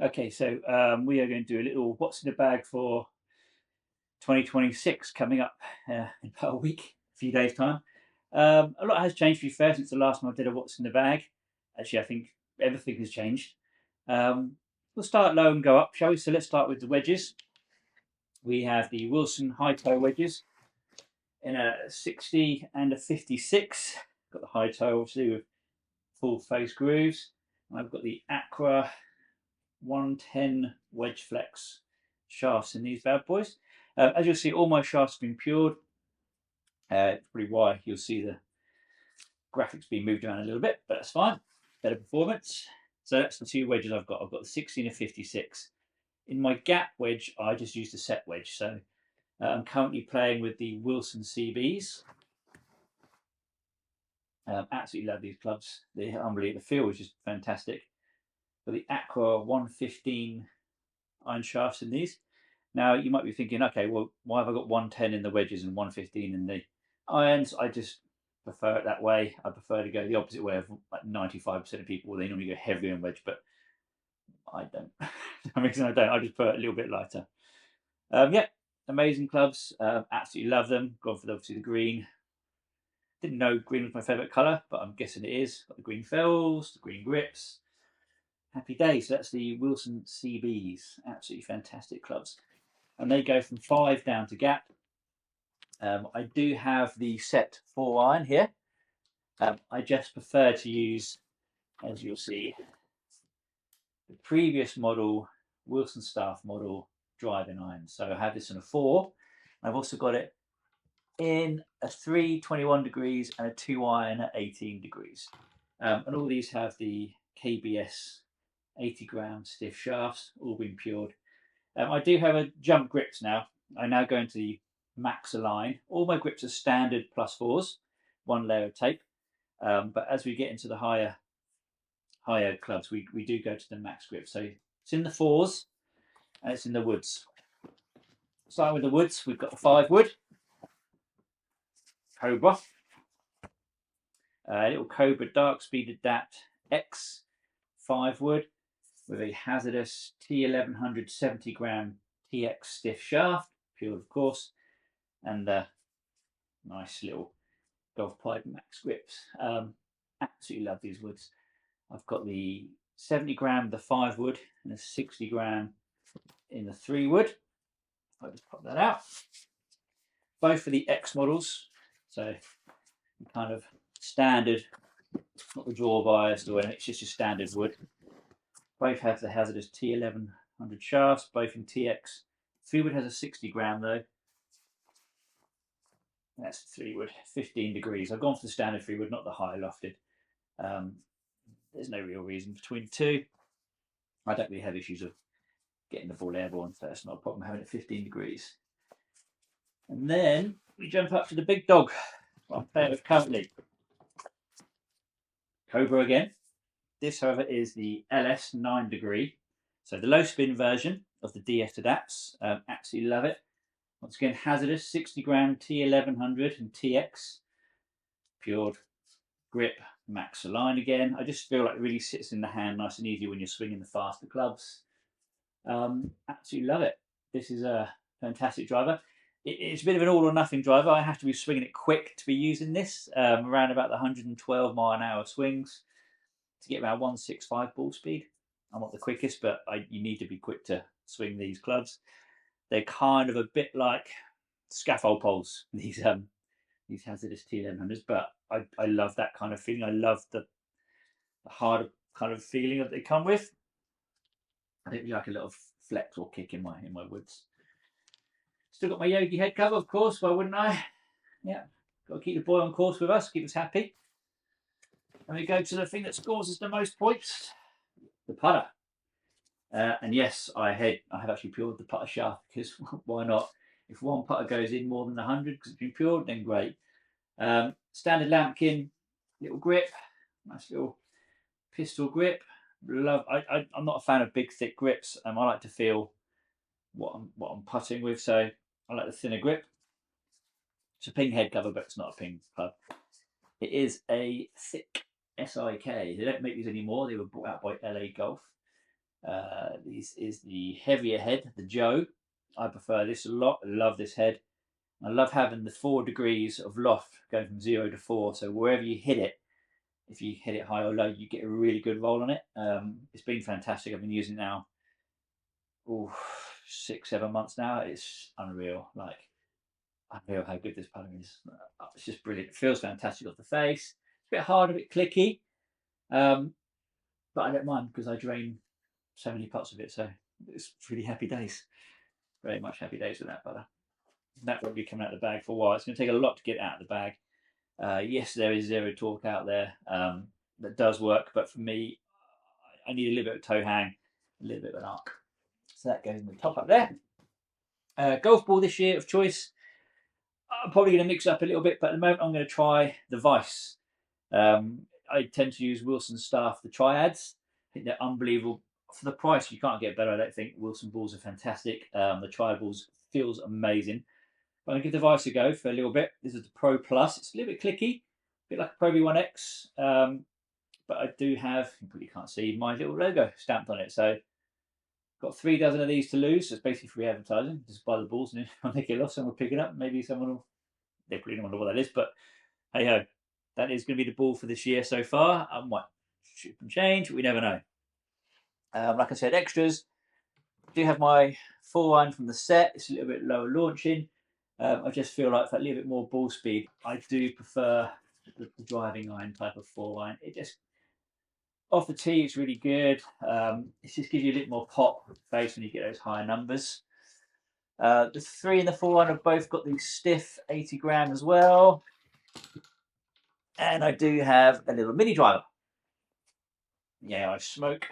Okay, so we are going to do a little what's in the bag for 2026 coming up in about a week, a few days' time. A lot has changed, to be fair, since the last time I did a what's in the bag. Actually, I think everything has changed. We'll start low and go up, shall we? So let's start with the wedges. We have the Wilson high toe wedges in a 60 and a 56. Got the high toe, obviously, with full face grooves. And I've got the Aqua 110 wedge flex shafts in these bad boys. As you'll see, all my shafts have been pured. It's probably why you'll see the graphics being moved around a little bit, but that's fine. Better performance. So that's the two wedges I've got. I've got the 60 and a 56. In my gap wedge, I just used a set wedge. So I'm currently playing with the Wilson CBs. Absolutely love these clubs. They're unbelievable. The feel is just fantastic. But the Aqua 115 iron shafts in these. Now you might be thinking, okay, well, why have I got 110 in the wedges and 115 in the irons? I just prefer it that way. I prefer to go the opposite way of like 95% of people. They normally go heavier in wedge, but I don't. For some reason I don't. I just put it a little bit lighter. Yeah, amazing clubs. Absolutely love them. Gone for obviously the green. Didn't know green was my favourite colour, but I'm guessing it is. Got the green fells, the green grips. Happy days. So that's the Wilson CBs. Absolutely fantastic clubs. And they go from 5 down to gap. I do have the set 4 iron here. I just prefer to use, as you'll see, the previous model, Wilson Staff model driving iron. So I have this in a 4. I've also got it in a 3, 21 degrees, and a 2 iron at 18 degrees. And all these have the KBS 80-gram stiff shafts, all been pured. I do have a jump grips now. I now go into the Max Align. All my grips are standard +4s, 1 layer of tape. But as we get into the higher clubs, we do go to the Max grip. So it's in the 4s and it's in the woods. Starting with the woods, we've got the 5 wood Cobra, little Cobra Dark Speed Adapt X 5 wood with a hazardous T1100 70-gram TX stiff shaft, pure of course, and nice little golf pipe Max grips. Absolutely love these woods. I've got the 70-gram, the 5 wood, and a 60-gram in the 3 wood. I'll just pop that out. Both for the X models, so kind of standard, not the draw biased or anything, it's just your standard wood. Both have the hazardous T1100 shafts, both in TX. 3 wood has a 60-gram though. That's 3 wood, 15 degrees. I've gone for the standard 3 wood, not the high lofted. There's no real reason between the two. I don't really have issues of getting the ball airborne, so that's not a problem having it 15 degrees. And then we jump up to the big dog, what I'm playing with currently. Cobra again. This, however, is the LS 9 degree. So the low spin version of the DS Adapts. Absolutely love it. Once again, hazardous 60-gram T1100 and TX. Pured grip, Max Align again. I just feel like it really sits in the hand nice and easy when you're swinging the faster clubs. Absolutely love it. This is a fantastic driver. It's a bit of an all or nothing driver. I have to be swinging it quick to be using this, around about the 112 mile an hour swings to get around 165 ball speed. I'm not the quickest, but you need to be quick to swing these clubs. They're kind of a bit like scaffold poles, these hazardous T1100s, but I love that kind of feeling. I love the harder kind of feeling that they come with. I think we like a little flex or kick in my woods. Still got my Yogi head cover, of course. Why wouldn't I? Yeah, got to keep the boy on course with us, keep us happy. And we go to the thing that scores us the most points, the putter. And yes, I have actually pured the putter shaft because why not? If one putter goes in more than 100 because it's been pured, then great. Standard lambkin, little grip, nice little pistol grip. Love. I'm not a fan of big thick grips. I like to feel what I'm putting with, so I like the thinner grip. It's a ping head cover, but it's not a ping club. It is a thick SIK. They don't make these anymore. They were brought out by LA Golf. This is the heavier head, the Joe. I prefer this a lot. I love this head. I love having the 4 degrees of loft going from 0 to 4. So wherever you hit it, if you hit it high or low, you get a really good roll on it. It's been fantastic. I've been using it now, 6-7 months now. It's unreal. Like, unreal how good this putter is. It's just brilliant. It feels fantastic off the face. It's a bit hard, a bit clicky, but I don't mind because I drain so many putts of it. So it's really happy days. Very much happy days with that putter. That won't be coming out of the bag for a while. It's going to take a lot to get out of the bag. Yes, there is Zero Torque out there that does work, but for me, I need a little bit of toe hang, a little bit of an arc. So that goes in the top up there. Golf ball this year of choice. I'm probably going to mix it up a little bit, but at the moment I'm going to try the Vice. I tend to use Wilson Staff, the Triads. I think they're unbelievable. For the price, you can't get better, I don't think. Wilson balls are fantastic. The Triad balls feels amazing. I'm going to give the Vice a go for a little bit. This is the Pro Plus. It's a little bit clicky, a bit like a Pro V1X. But I do have, you probably can't see, my little logo stamped on it. So got 3 dozen of these to lose. So it's basically free advertising. Just buy the balls, and when they get lost, someone will pick it up. Maybe someone will, they probably don't wonder what that is. But hey ho, that is going to be the ball for this year so far. I might shoot and change, we never know. Like I said, extras. I do have my 4-iron from the set. It's a little bit lower launching. I just feel like for a little bit more ball speed, I do prefer the driving iron type of 4-iron. It just, off the tee, it's really good. It just gives you a little more pop face when you get those higher numbers. The 3 and the 4-iron have both got the stiff 80 gram as well. And I do have a little mini driver. Yeah, I smoke.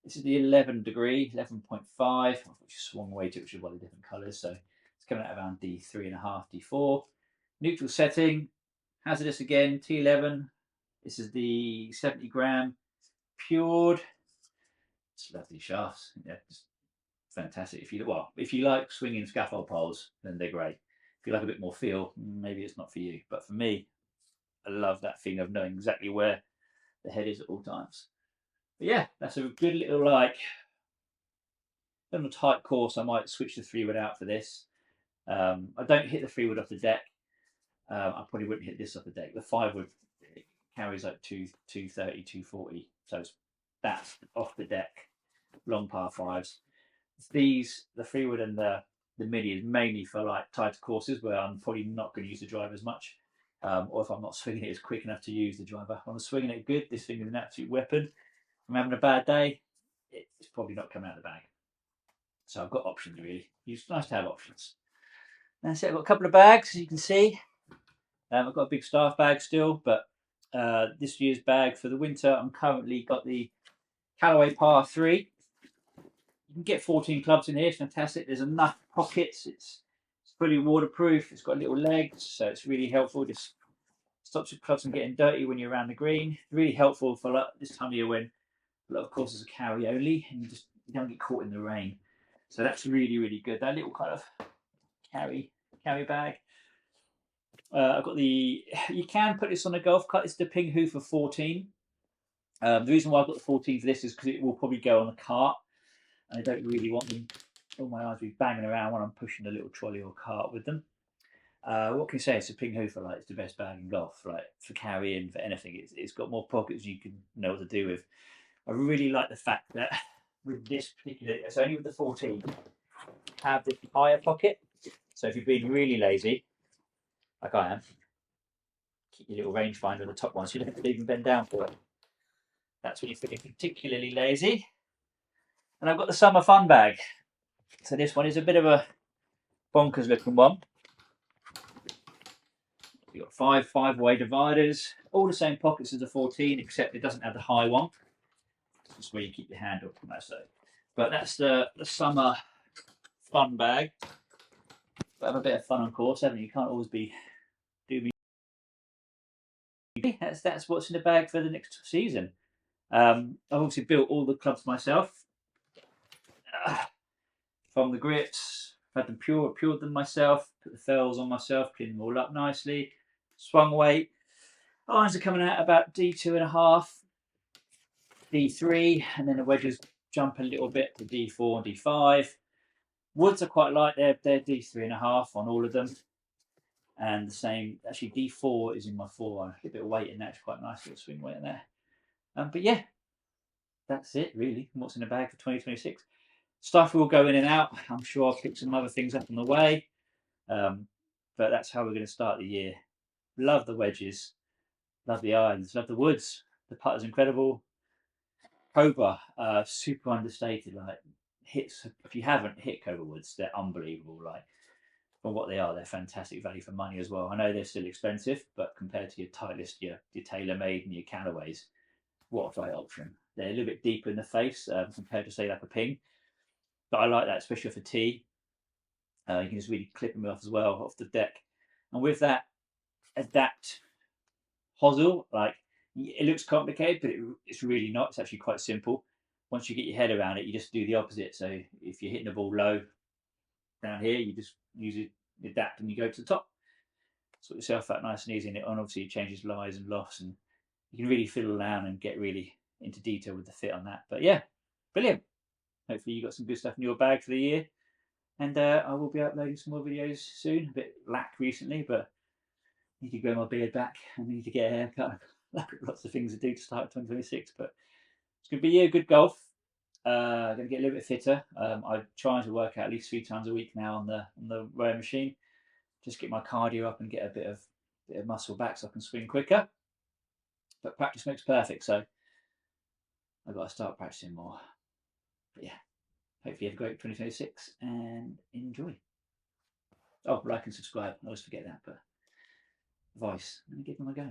This is the 11 degree, 11.5, which swung way to, which is one of the different colours. So it's coming out around D3.5, D4. Neutral setting, hazardous again, T11. This is the 70 gram, pured. Just love these shafts. Yeah, just fantastic. If you like swinging scaffold poles, then they're great. If you like a bit more feel, maybe it's not for you. But for me, I love that thing of knowing exactly where the head is at all times. But yeah, that's a good little, like, on a tight course, I might switch the 3-wood out for this. I don't hit the 3-wood off the deck. I probably wouldn't hit this off the deck. The 5-wood carries like 230, 240. So that's off the deck, long par 5s. These, the 3-wood and the midi, is mainly for like tighter courses where I'm probably not going to use the driver as much. Or if I'm not swinging it as quick enough to use the driver. When I'm swinging it good, this thing is an absolute weapon. I'm having a bad day, it's probably not coming out of the bag. So I've got options, really. It's nice to have options. That's it. I've got a couple of bags, as you can see. I've got a big staff bag still, but this year's bag for the winter, I'm currently got the Callaway Par 3. You can get 14 clubs in here. It's fantastic. There's enough pockets. It's fully waterproof. It's got little legs, so it's really helpful. Just stops your clubs from getting dirty when you're around the green. Really helpful for like, this time of year when a lot of courses are carry only and you don't get caught in the rain. So that's really, really good. That little kind of carry bag. I've got the, you can put this on a golf cart. It's the Ping Hu for 14. The reason why I've got the 14 for this is because it will probably go on a cart. And I don't really want them, all my eyes be banging around when I'm pushing a little trolley or cart with them. What can you say? It's a Ping Hu for, like, it's the best bag in golf, like for carrying, for anything. It's got more pockets you can know what to do with. I really like the fact that with this particular, it's only with the 14, have the higher pocket. So if you're being really lazy, like I am, keep your little rangefinder on the top one, so you don't have to even bend down for it. That's when you're feeling particularly lazy. And I've got the summer fun bag. So this one is a bit of a bonkers looking one. You've got 5-way dividers, all the same pockets as the 14, except it doesn't have the high one. That's where you keep your handle from that side. But that's the summer fun bag. But have a bit of fun on course, haven't you? You can't always be doing. That's what's in the bag for the next season. I've obviously built all the clubs myself. From the grips, I've had them pured them myself, put the fells on myself, clean them all up nicely. Swung weight. Irons are coming out about D2.5, D3, and then the wedges jump a little bit to D4 and D5. Woods are quite light, they're D3.5 on all of them. And the same, actually D4 is in my forearm. A bit of weight in that, it's quite nice little swing weight in there. But yeah, that's it really. What's in the bag for 2026? Stuff will go in and out. I'm sure I'll pick some other things up on the way. But that's how we're going to start the year. Love the wedges, love the irons, love the woods. The putter's incredible. Cobra, super understated. Like hits, if you haven't hit Cobra woods, they're unbelievable. Like for what they are, they're fantastic value for money as well. I know they're still expensive, but compared to your Titleist, your TaylorMade and your Callaways, what a great option. They're a little bit deeper in the face compared to say like a Ping, but I like that, especially for tee. You can just really clip them off as well off the deck, and with that adapt hosel, like it looks complicated, but it's really not. It's actually quite simple. Once you get your head around it, you just do the opposite. So if you're hitting the ball low down here, you just use it, adapt, and you go to the top. Sort yourself out nice and easy, and it obviously changes lies and lofts, and you can really fiddle around and get really into detail with the fit on that. But yeah, brilliant. Hopefully you got some good stuff in your bag for the year, and I will be uploading some more videos soon. A bit lack recently, but I need to grow my beard back. I need to get a haircut. Lots of things to do to start 2026, but it's going to be a year of good golf. Going to get a little bit fitter. I'm trying to work out at least 3 times a week now on the rowing machine. Just get my cardio up and get a bit of muscle back so I can swing quicker. But practice makes perfect, so I've got to start practicing more. But yeah, hopefully you have a great 2026 and enjoy. Oh, like and subscribe. I always forget that, but voice. Let me give them a go.